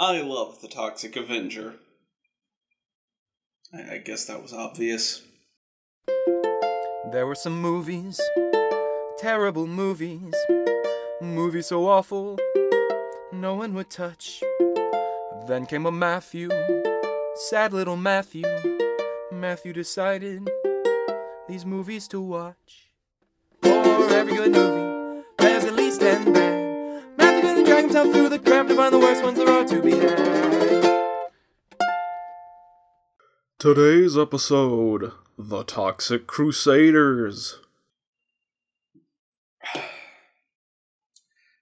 I love The Toxic Avenger. I guess that was obvious. There were some movies, terrible movies, movies so awful, no one would touch. Then came a Matthew, sad little Matthew. Matthew decided these movies to watch. For every good movie, there's at least 10 bad. Matthew gonna drag himself through the crap to find the worst ones there are to be had. Today's episode, The Toxic Crusaders.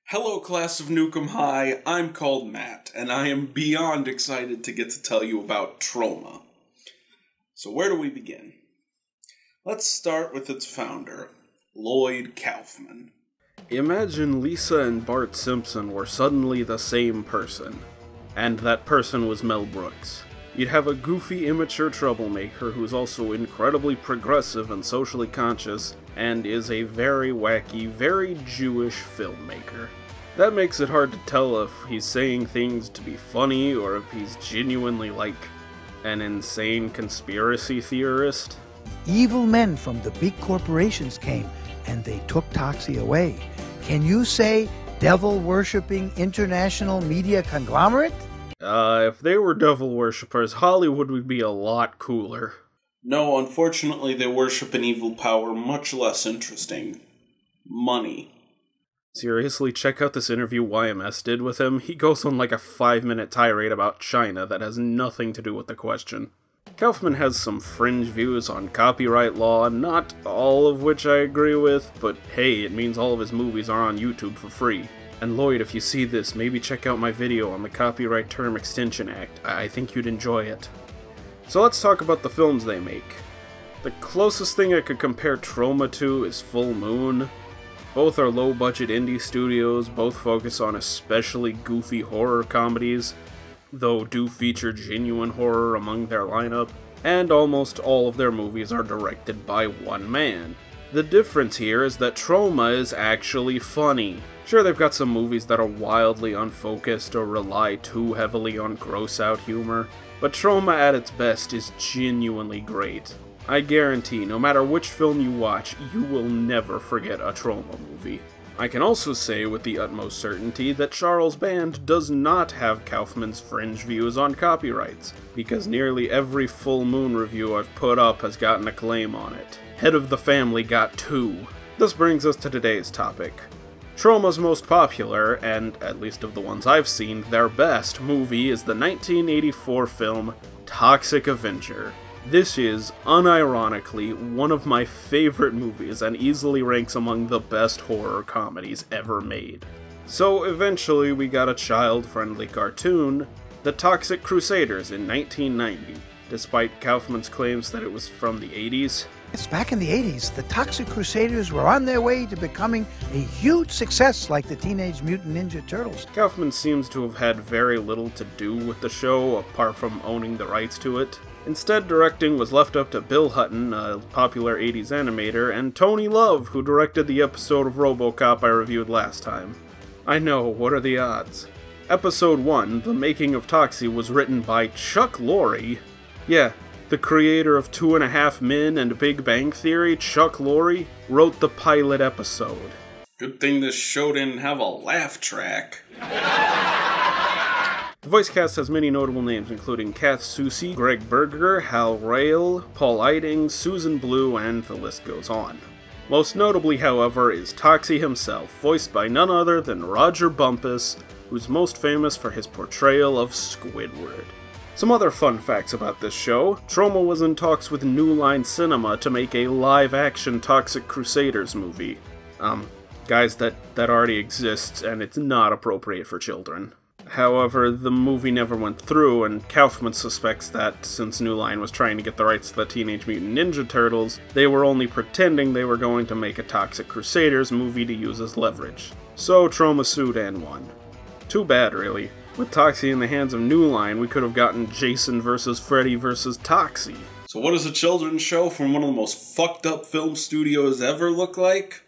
Hello, class of Nukem High. I'm called Matt, and I am beyond excited to get to tell you about Troma. So where do we begin? Let's start with its founder, Lloyd Kaufman. Imagine Lisa and Bart Simpson were suddenly the same person, and that person was Mel Brooks. You'd have a goofy, immature troublemaker who's also incredibly progressive and socially conscious, and is a very wacky, very Jewish filmmaker. That makes it hard to tell if he's saying things to be funny, or if he's genuinely like an insane conspiracy theorist. Evil men from the big corporations came, and they took Toxie away. Can you say devil-worshipping international media conglomerate? If they were devil worshippers, Hollywood would be a lot cooler. No, unfortunately, they worship an evil power much less interesting. Money. Seriously, check out this interview YMS did with him. He goes on like a 5-minute tirade about China that has nothing to do with the question. Kaufman has some fringe views on copyright law, not all of which I agree with, but hey, it means all of his movies are on YouTube for free. And Lloyd, if you see this, maybe check out my video on the Copyright Term Extension Act. I think you'd enjoy it. So let's talk about the films they make. The closest thing I could compare Troma to is Full Moon. Both are low-budget indie studios, both focus on especially goofy horror comedies, though do feature genuine horror among their lineup, and almost all of their movies are directed by one man. The difference here is that Troma is actually funny. Sure, they've got some movies that are wildly unfocused or rely too heavily on gross-out humor, but Troma at its best is genuinely great. I guarantee, no matter which film you watch, you will never forget a Troma movie. I can also say with the utmost certainty that Charles Band does not have Kaufman's fringe views on copyrights, because nearly every Full Moon review I've put up has gotten a claim on it. Head of the Family got 2. This brings us to today's topic. Troma's most popular, and at least of the ones I've seen, their best movie is the 1984 film Toxic Avenger. This is, unironically, one of my favorite movies and easily ranks among the best horror comedies ever made. So eventually we got a child-friendly cartoon, The Toxic Crusaders, in 1990, despite Kaufman's claims that it was from the 80s. It's back in the 80s. The Toxic Crusaders were on their way to becoming a huge success like the Teenage Mutant Ninja Turtles. Kaufman seems to have had very little to do with the show, apart from owning the rights to it. Instead, directing was left up to Bill Hutton, a popular 80s animator, and Tony Love, who directed the episode of RoboCop I reviewed last time. I know, what are the odds? Episode 1, The Making of Toxie, was written by Chuck Lorre. Yeah, the creator of 2.5 Men and Big Bang Theory, Chuck Lorre, wrote the pilot episode. Good thing this show didn't have a laugh track. The voice cast has many notable names, including Kath Soucie, Greg Berger, Hal Rail, Paul Eiding, Susan Blue, and the list goes on. Most notably, however, is Toxie himself, voiced by none other than Roger Bumpus, who's most famous for his portrayal of Squidward. Some other fun facts about this show: Troma was in talks with New Line Cinema to make a live-action Toxic Crusaders movie. Guys, that already exists, and it's not appropriate for children. However, the movie never went through, and Kaufman suspects that, since New Line was trying to get the rights to the Teenage Mutant Ninja Turtles, they were only pretending they were going to make a Toxic Crusaders movie to use as leverage. So Troma sued and won. Too bad, really. With Toxie in the hands of New Line, we could have gotten Jason vs. Freddy vs. Toxie. So what does a children's show from one of the most fucked up film studios ever look like?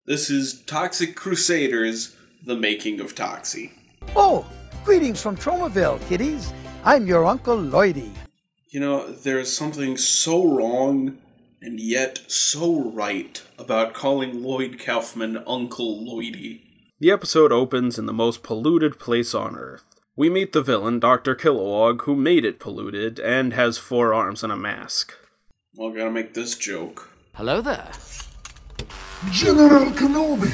This is Toxic Crusaders, The Making of Toxie. Oh, Greetings from Tromaville, kiddies. I'm your Uncle Lloydie. You know, there's something so wrong and yet so right about calling Lloyd Kaufman Uncle Lloydie. The episode opens in the most polluted place on Earth. We meet the villain, Dr. Kilowog, who made it polluted and has 4 arms and a mask. Well, gotta make this joke. Hello there. General Kenobi!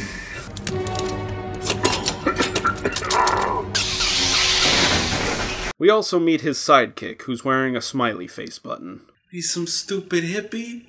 We also meet his sidekick, who's wearing a smiley face button. He's some stupid hippie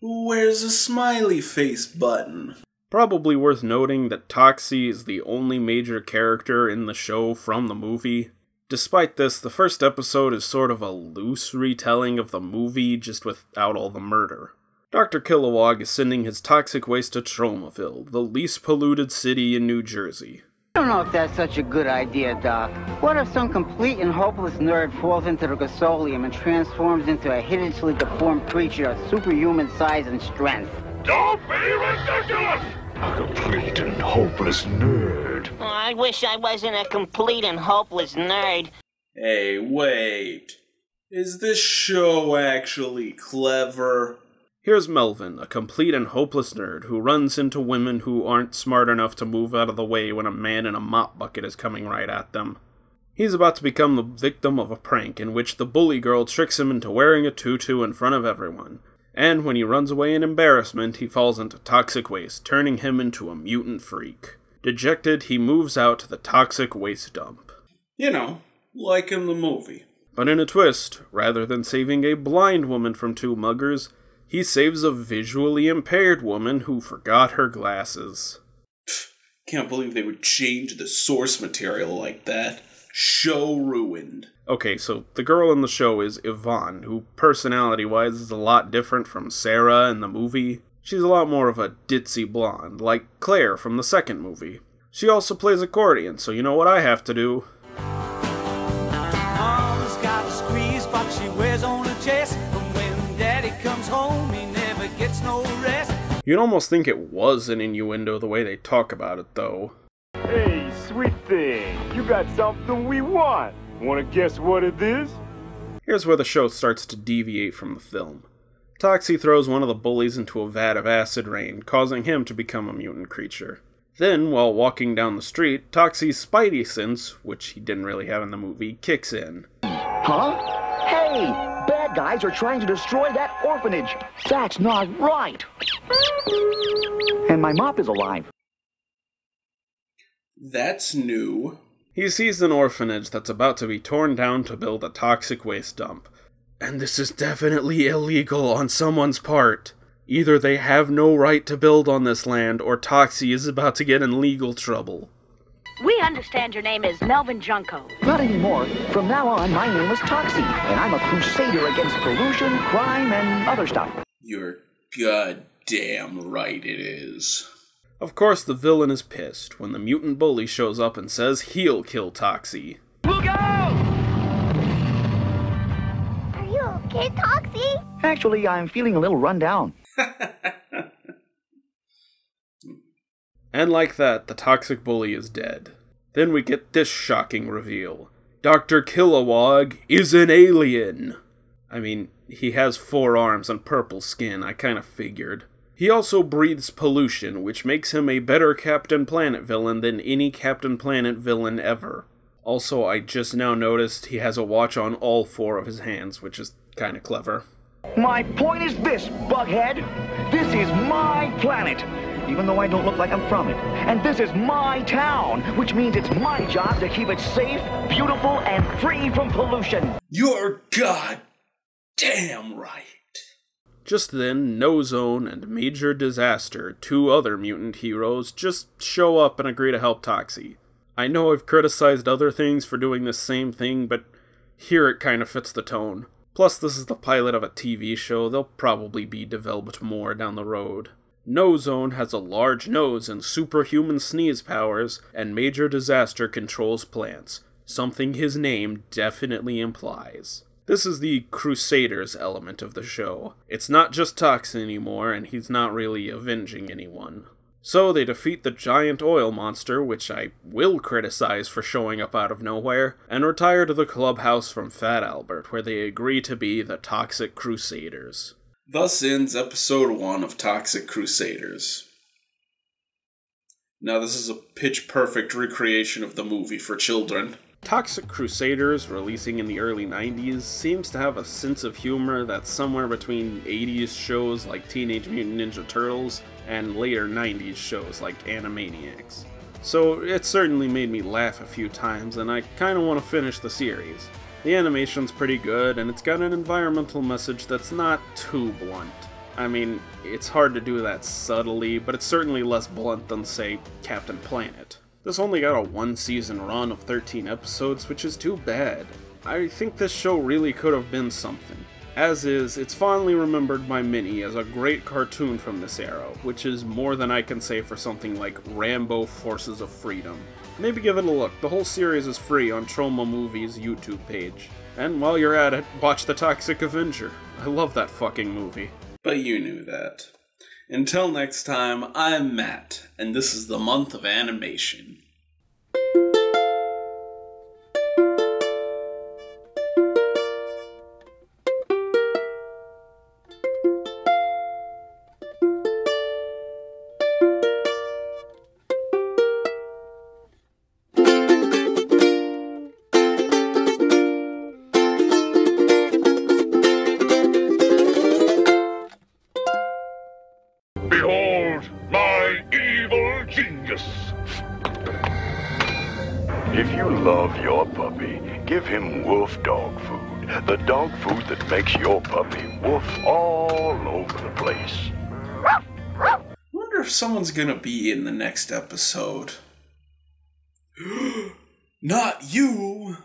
who wears a smiley face button. Probably worth noting that Toxie is the only major character in the show from the movie. Despite this, the first episode is sort of a loose retelling of the movie, just without all the murder. Dr. Kilowog is sending his toxic waste to Tromaville, the least polluted city in New Jersey. I don't know if that's such a good idea, Doc. What if some complete and hopeless nerd falls into the gasolium and transforms into a hideously deformed creature of superhuman size and strength? Don't be ridiculous! A complete and hopeless nerd. Oh, I wish I wasn't a complete and hopeless nerd. Hey, wait. Is this show actually clever? Here's Melvin, a complete and hopeless nerd who runs into women who aren't smart enough to move out of the way when a man in a mop bucket is coming right at them. He's about to become the victim of a prank in which the bully girl tricks him into wearing a tutu in front of everyone. And when he runs away in embarrassment, he falls into toxic waste, turning him into a mutant freak. Dejected, he moves out to the toxic waste dump. You know, like in the movie. But in a twist, rather than saving a blind woman from 2 muggers, he saves a visually impaired woman who forgot her glasses. Can't believe they would change the source material like that. Show ruined. Okay, so the girl in the show is Yvonne, who personality-wise is a lot different from Sarah in the movie. She's a lot more of a ditzy blonde, like Claire from the second movie. She also plays accordion, so you know what I have to do. Mama's got a squeeze, but she wears on her chest. And when Daddy comes home, he never gets no rest. You'd almost think it was an innuendo the way they talk about it, though. Hey, sweet thing, you got something we want. Wanna guess what it is? Here's where the show starts to deviate from the film. Toxie throws one of the bullies into a vat of acid rain, causing him to become a mutant creature. Then, while walking down the street, Toxie's Spidey sense, which he didn't really have in the movie, kicks in. Huh? Hey! Bad guys are trying to destroy that orphanage! That's not right! And my mop is alive. That's new. He sees an orphanage that's about to be torn down to build a toxic waste dump. And this is definitely illegal on someone's part. Either they have no right to build on this land, or Toxie is about to get in legal trouble. We understand your name is Melvin Junko. Not anymore. From now on, my name is Toxie, and I'm a crusader against pollution, crime, and other stuff. You're goddamn right it is. Of course, the villain is pissed when the mutant bully shows up and says he'll kill Toxie. Look out! Are you okay, Toxie? Actually, I'm feeling a little run down. And like that, the toxic bully is dead. Then we get this shocking reveal. Dr. Kilowog is an alien! I mean, he has 4 arms and purple skin, I kinda figured. He also breathes pollution, which makes him a better Captain Planet villain than any Captain Planet villain ever. Also, I just now noticed he has a watch on all 4 of his hands, which is kinda clever. My point is this, Bughead. This is my planet, even though I don't look like I'm from it. And this is my town, which means it's my job to keep it safe, beautiful, and free from pollution. You're goddamn right. Just then, No-Zone and Major Disaster, 2 other mutant heroes, just show up and agree to help Toxie. I know I've criticized other things for doing this same thing, but here it kinda fits the tone. Plus, this is the pilot of a TV show, they'll probably be developed more down the road. No-Zone has a large nose and superhuman sneeze powers, and Major Disaster controls plants, something his name definitely implies. This is the Crusaders element of the show. It's not just Toxie anymore, and he's not really avenging anyone. So they defeat the giant oil monster, which I will criticize for showing up out of nowhere, and retire to the clubhouse from Fat Albert, where they agree to be the Toxic Crusaders. Thus ends episode 1 of Toxic Crusaders. Now this is a pitch-perfect recreation of the movie for children. Toxic Crusaders, releasing in the early 90s, seems to have a sense of humor that's somewhere between 80s shows like Teenage Mutant Ninja Turtles and later 90s shows like Animaniacs. So it certainly made me laugh a few times, and I kinda want to finish the series. The animation's pretty good, and it's got an environmental message that's not too blunt. I mean, it's hard to do that subtly, but it's certainly less blunt than, say, Captain Planet. This only got a 1-season run of 13 episodes, which is too bad. I think this show really could have been something. As is, it's fondly remembered by many as a great cartoon from this era, which is more than I can say for something like Rambo Forces of Freedom. Maybe give it a look. The whole series is free on Troma Movies' YouTube page. And while you're at it, watch The Toxic Avenger. I love that fucking movie. But you knew that. Until next time, I'm Matt, and this is the month of animation. If you love your puppy, give him Wolf dog food. The dog food that makes your puppy woof all over the place. Wonder if someone's gonna be in the next episode. Not you!